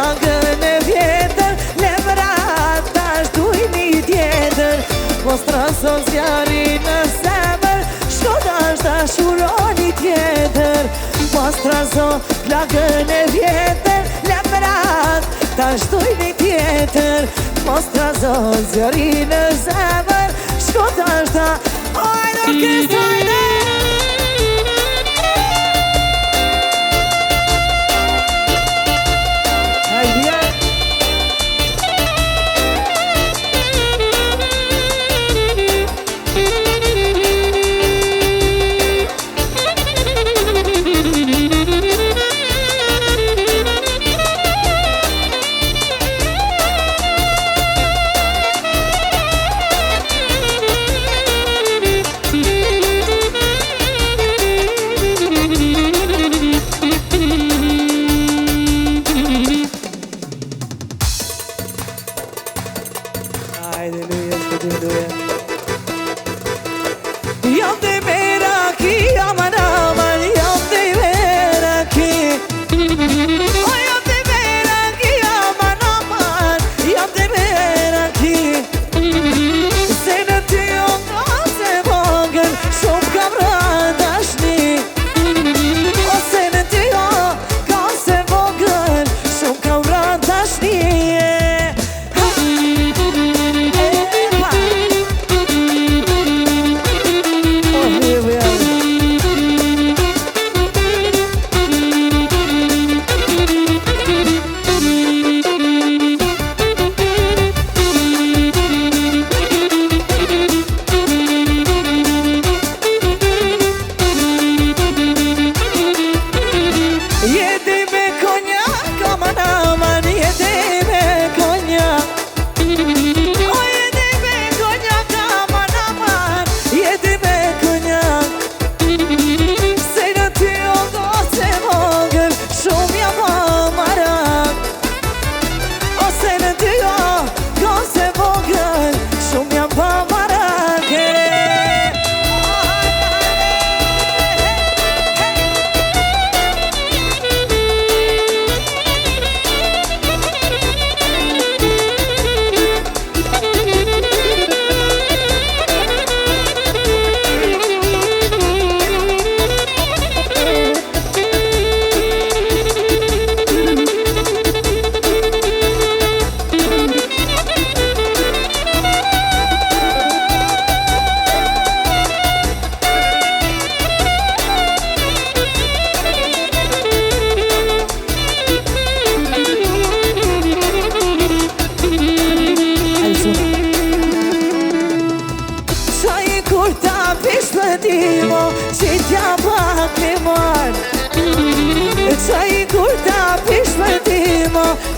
plagën e vjetër, lemrat tash duj një tjetër. Mos trason zjari në zemër, shkoda është dashuroni tjetër. Mos trason plagën e vjetër, lemrat tash duj një tjetër. Mos trason zjari në zemër, shkoda është Ojnë orkestra ide!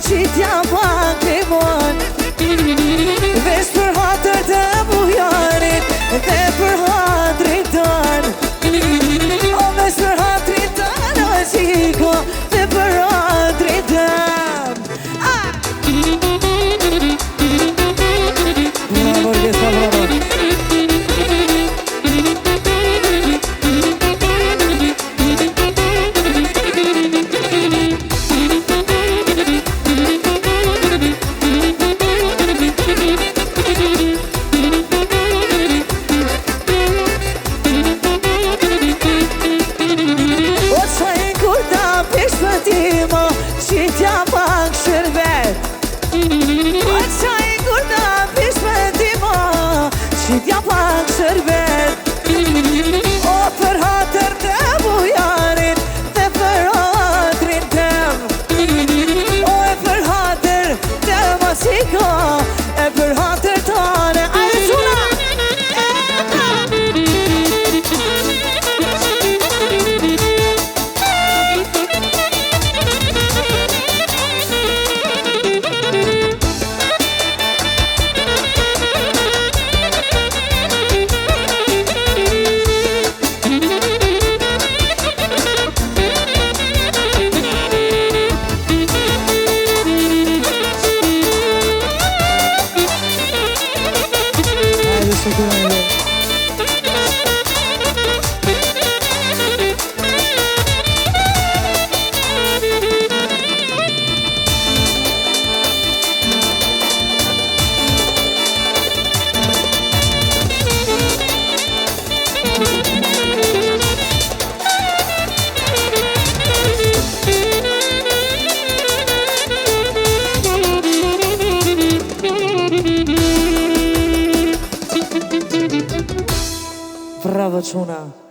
Qitja pak limon Vesh për hatër të bujarit Dhe për hatrit ton O vesh për hatrit ton O qiko Dhe për hatrit ton Bravo, orkestra, bravo Qitja pak shërbet O qaj kur të pish me timo Qitja pak shërbet O për hatër të bujarit Dhe për hatrin tem O e për hatër të masiko E për hatër tane Ajde quna Bravo, Quna.